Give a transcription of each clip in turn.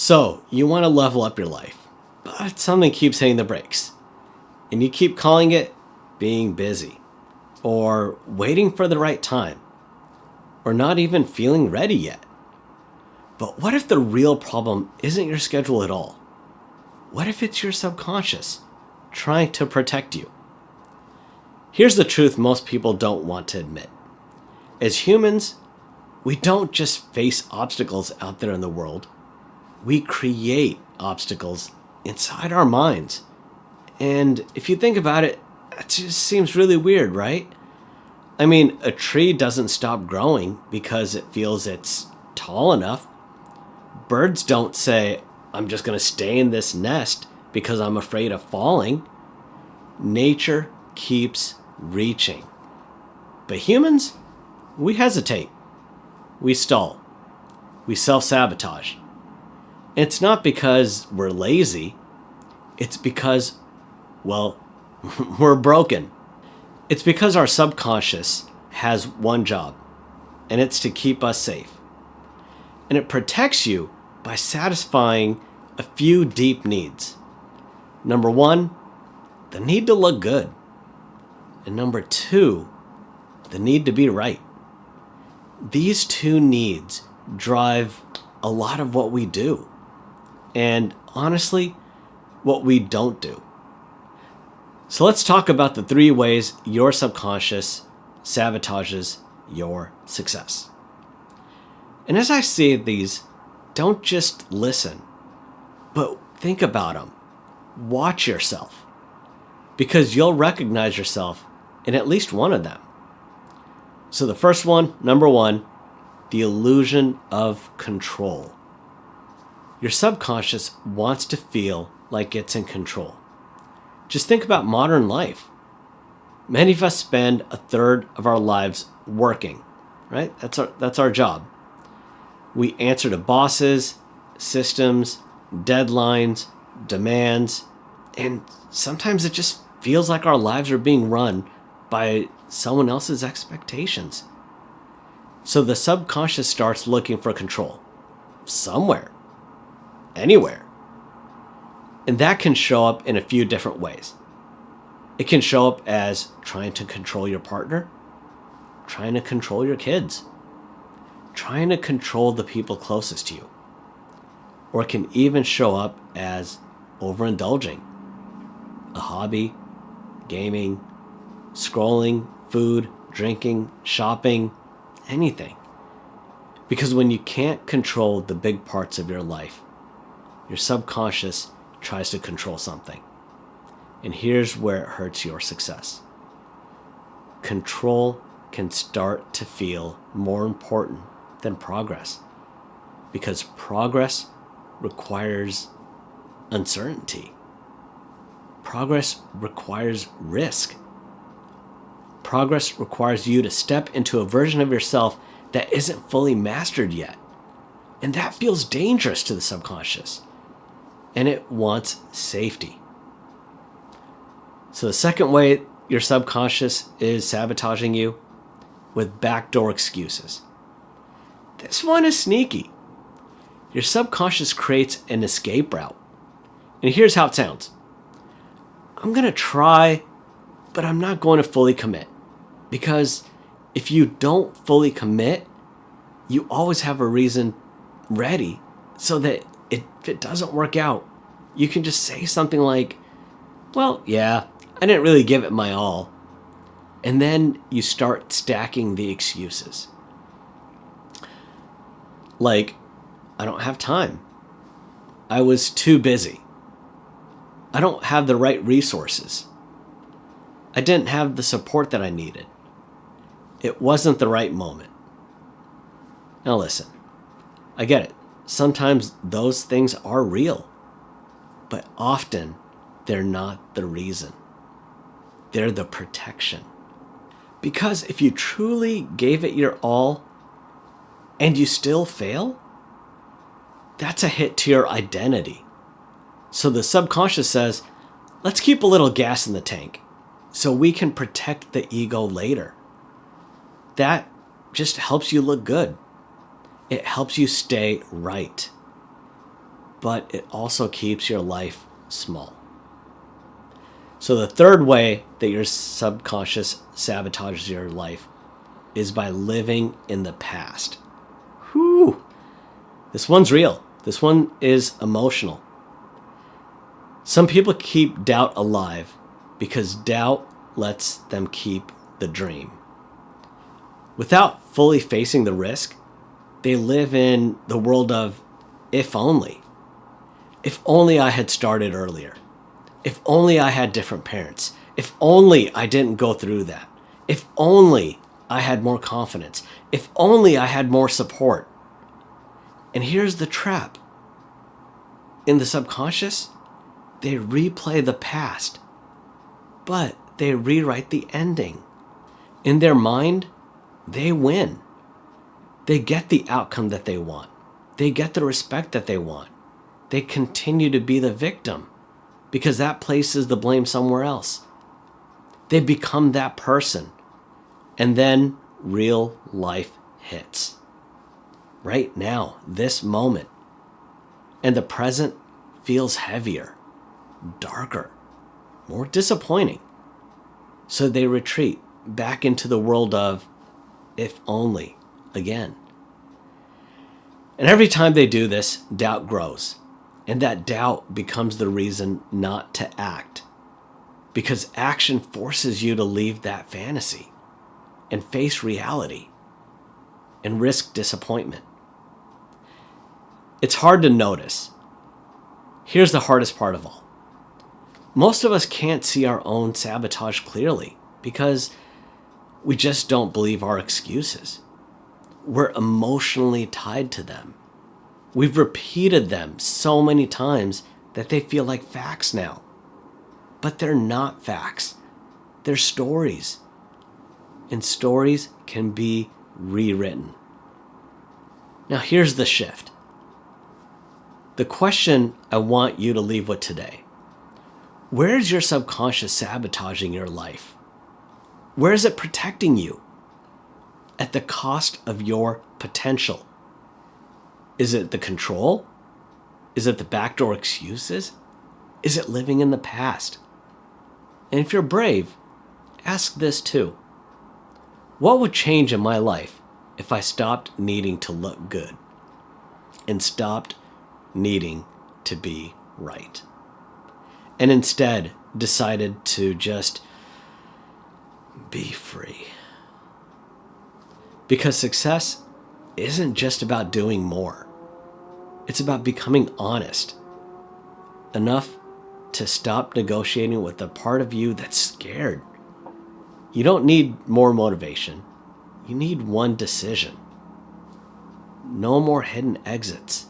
So, you want to level up your life, but something keeps hitting the brakes. And you keep calling it being busy, or waiting for the right time, or not even feeling ready yet. But what if the real problem isn't your schedule at all? What if it's your subconscious trying to protect you? Here's the truth most people don't want to admit. As humans, we don't just face obstacles out there in the world. We create obstacles inside our minds. And if you think about it, that just seems really weird, right? I mean, a tree doesn't stop growing because it feels it's tall enough. Birds don't say, I'm just going to stay in this nest because I'm afraid of falling. Nature keeps reaching. But humans, we hesitate. We stall. We self-sabotage. It's not because we're lazy. It's because, well, we're broken. It's because our subconscious has one job, and it's to keep us safe. And it protects you by satisfying a few deep needs. Number one, the need to look good. And number two, the need to be right. These two needs drive a lot of what we do. And honestly, what we don't do. So let's talk about the 3 ways your subconscious sabotages your success. And as I say these, don't just listen, but think about them. Watch yourself, because you'll recognize yourself in at least one of them. So the first one, number 1, the illusion of control. Your subconscious wants to feel like it's in control. Just think about modern life. Many of us spend a third of our lives working, right? That's our job. We answer to bosses, systems, deadlines, demands, and sometimes it just feels like our lives are being run by someone else's expectations. So the subconscious starts looking for control somewhere, anywhere. And that can show up in a few different ways. It can show up as trying to control your partner, trying to control your kids, trying to control the people closest to you. Or it can even show up as overindulging. A hobby, gaming, scrolling, food, drinking, shopping, anything. Because when you can't control the big parts of your life, your subconscious tries to control something. And here's where it hurts your success. Control can start to feel more important than progress, because progress requires uncertainty. Progress requires risk. Progress requires you to step into a version of yourself that isn't fully mastered yet. And that feels dangerous to the subconscious. And it wants safety. So the second way your subconscious is sabotaging you, with backdoor excuses. This one is sneaky. Your subconscious creates an escape route. And here's how it sounds. I'm going to try, but I'm not going to fully commit. Because if you don't fully commit, you always have a reason ready so that if it doesn't work out, you can just say something like, well, yeah, I didn't really give it my all. And then you start stacking the excuses. Like, I don't have time. I was too busy. I don't have the right resources. I didn't have the support that I needed. It wasn't the right moment. Now listen, I get it. Sometimes those things are real, but often they're not the reason. They're the protection. Because if you truly gave it your all and you still fail, that's a hit to your identity. So the subconscious says, let's keep a little gas in the tank so we can protect the ego later. That just helps you look good. It helps you stay right. but it also keeps your life small. So the third way that your subconscious sabotages your life is by living in the past. Whew. This one's real. This one is emotional. Some people keep doubt alive because doubt lets them keep the dream. Without fully facing the risk, they live in the world of if only. If only I had started earlier. If only I had different parents. If only I didn't go through that. If only I had more confidence. If only I had more support. And here's the trap. In the subconscious, they replay the past, but they rewrite the ending. In their mind, they win. They get the outcome that they want. They get the respect that they want. They continue to be the victim because that places the blame somewhere else. They become that person. And then real life hits. Right now, this moment. And the present feels heavier, darker, more disappointing. So they retreat back into the world of if only again. And every time they do this, doubt grows. And that doubt becomes the reason not to act. Because action forces you to leave that fantasy and face reality and risk disappointment. It's hard to notice. Here's the hardest part of all. Most of us can't see our own sabotage clearly because we just don't believe our excuses. We're emotionally tied to them. We've repeated them so many times that they feel like facts now. But they're not facts. They're stories. And stories can be rewritten. Now here's the shift. The question I want you to leave with today. Where is your subconscious sabotaging your life? Where is it protecting you? At the cost of your potential? Is it the control? Is it the backdoor excuses? Is it living in the past? And if you're brave, ask this too. What would change in my life if I stopped needing to look good and stopped needing to be right? And instead decided to just be free. Because success isn't just about doing more. It's about becoming honest enough to stop negotiating with the part of you that's scared. You don't need more motivation. You need one decision. No more hidden exits.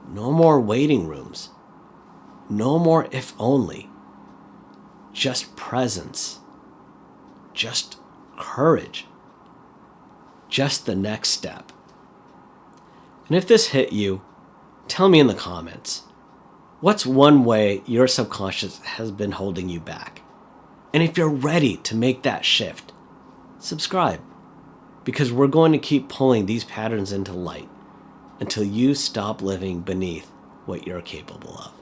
No more waiting rooms. No more if only. Just presence. Just courage. Just the next step. And if this hit you, tell me in the comments. What's one way your subconscious has been holding you back? And if you're ready to make that shift, subscribe. Because we're going to keep pulling these patterns into light until you stop living beneath what you're capable of.